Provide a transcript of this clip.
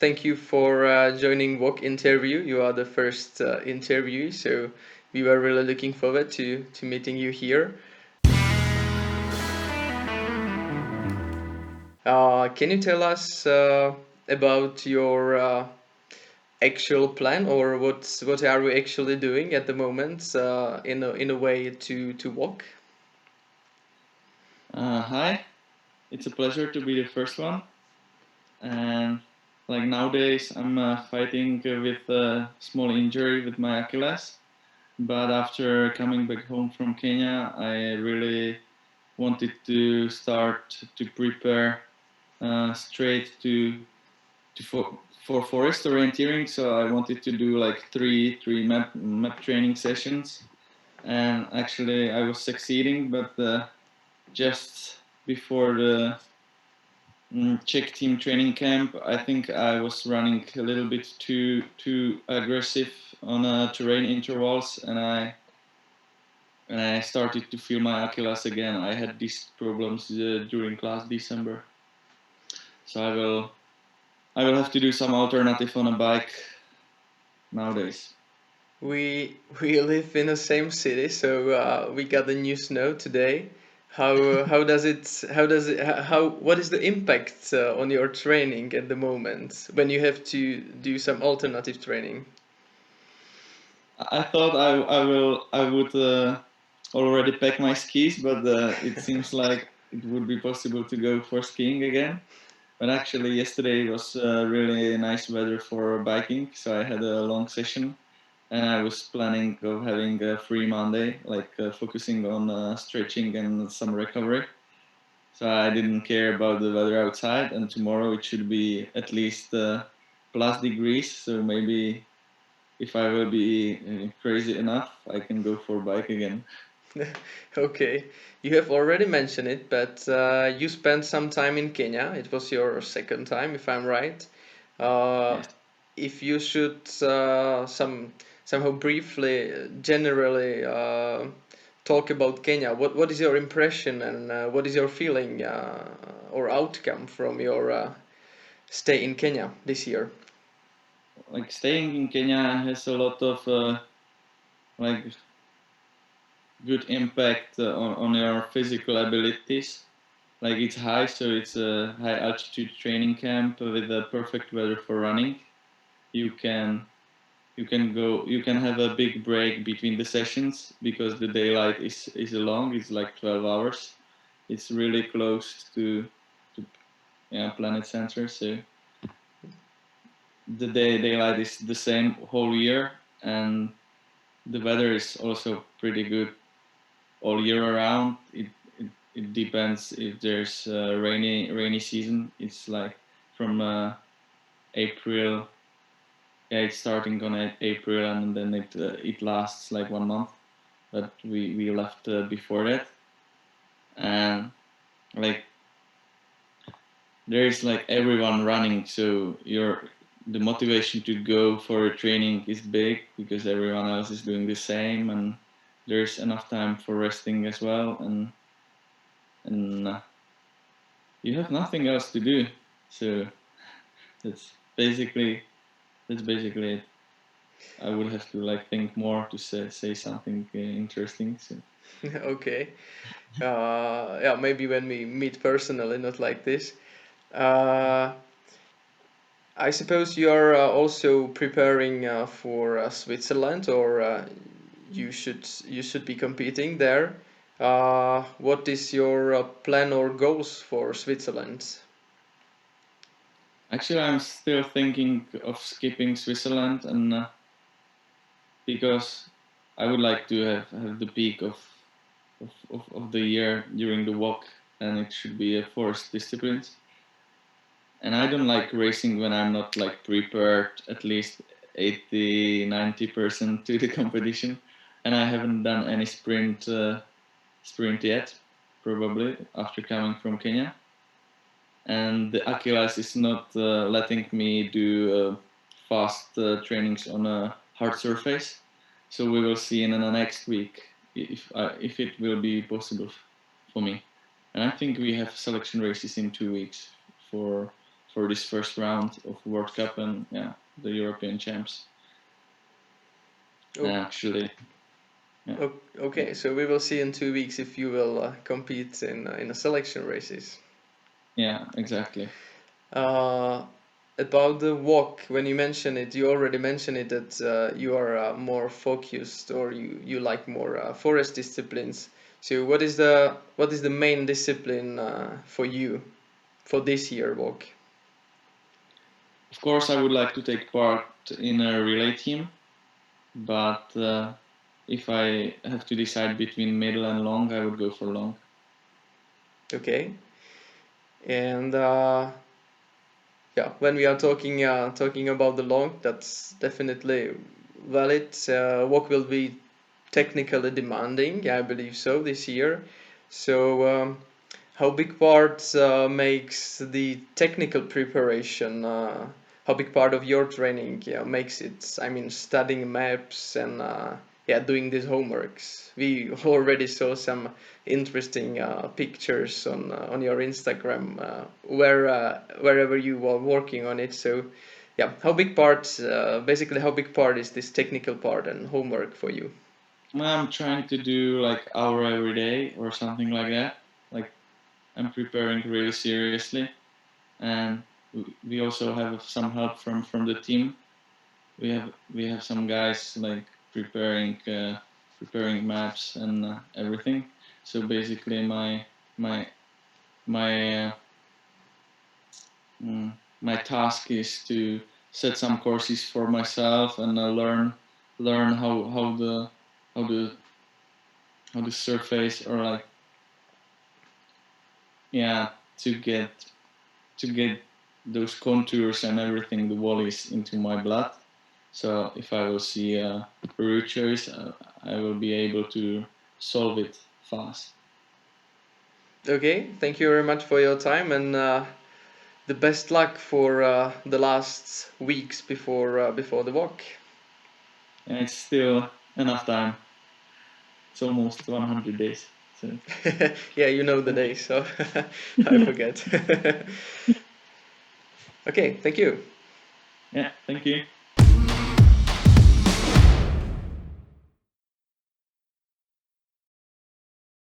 Thank you for joining WOC interview. You are the first interviewee, so we were really looking forward to meeting you here. Can you tell us about your actual plan, or what are we actually doing at the moment in a way to WOC? Hi, it's a pleasure to be the first one. And like nowadays, I'm fighting with a small injury with my Achilles. But after coming back home from Kenya, I really wanted to start to prepare straight for forest orienteering. So I wanted to do like three map training sessions. And actually, I was succeeding, but just before the Czech team training camp, I think I was running a little bit too aggressive on terrain intervals, and I started to feel my Achilles again. I had these problems during last December, so I will have to do some alternative on a bike nowadays. We live in the same city, so we got the new snow today. How does it how what is the impact on your training at the moment when you have to do some alternative training? I thought I would already pack my skis, but it seems like it would be possible to go for skiing again. But actually, yesterday was really nice weather for biking, so I had a long session, and I was planning of having a free Monday, like focusing on stretching and some recovery. So I didn't care about the weather outside, and tomorrow it should be at least plus degrees. So maybe if I will be crazy enough, I can go for bike again. Okay, you have already mentioned it, but you spent some time in Kenya. It was your second time, if I'm right. Uh, Yes. if you should somehow briefly, generally talk about Kenya, what is your impression and what is your feeling or outcome from your stay in Kenya this year? Like staying in Kenya has a lot of like good impact on your physical abilities. Like it's high, so it's a high altitude training camp with a perfect weather for running. You can you can have a big break between the sessions because the daylight is long. It's like 12 hours. It's really close to yeah, planet center. So the daylight is the same whole year, and the weather is also pretty good all year around. It depends if there's a rainy season. It's like from April. Yeah, it's starting on April, and then it lasts like 1 month. But we left before that, and like there is like everyone running, so the motivation to go for a training is big because everyone else is doing the same, and there's enough time for resting as well, and you have nothing else to do. So that's basically that's basically it. I would have to like think more to say something interesting. So Okay. Yeah, maybe when we meet personally, not like this. Uh, I suppose you are also preparing for Switzerland, or you should be competing there. What is your plan or goals for Switzerland? actually, I'm still thinking of skipping Switzerland, and because I would like to have the peak of the year during the walk, and it should be a forced disciplines. And I don't like racing when I'm not like prepared at least 80-90% to the competition, and I haven't done any sprint yet, probably after coming from Kenya. And the Achilles is not letting me do fast trainings on a hard surface. So we will see in the next week if it will be possible for me. And I think we have selection races in 2 weeks for for this first round of World Cup and the European champs. Oh. Actually. Yeah. Okay, so we will see in 2 weeks if you will compete in the selection races. Yeah, exactly. About the WOC, when you mention it, you already mentioned it that you are more focused, or you like more forest disciplines. So what is the main discipline for you for this year WOC? Of course, I would like to take part in a relay team, but if I have to decide between middle and long, I would go for long. Okay. And yeah, when we are talking about the long, that's definitely valid. WOC will be technically demanding, I believe so, this year. So how big part makes the technical preparation? How big part of your training makes it? I mean, studying maps and doing these homeworks. We already saw some interesting pictures on your Instagram wherever you were working on it. So yeah, how big part? Basically, how big part is this technical part and homework for you? I'm trying to do like hour every day or something like that. Like I'm preparing really seriously, and we also have some help from the team. We have some guys like preparing maps and everything. So basically, my my task is to set some courses for myself and learn how the surface or like to get those contours and everything, the volleys into my blood. So if I will see a route choice, I will be able to solve it fast. Okay, thank you very much for your time, and the best luck for the last weeks before the walk. And it's still enough time. It's almost 100 days. So. Yeah, you know the day, so I forget. Okay, thank you. Yeah, thank you.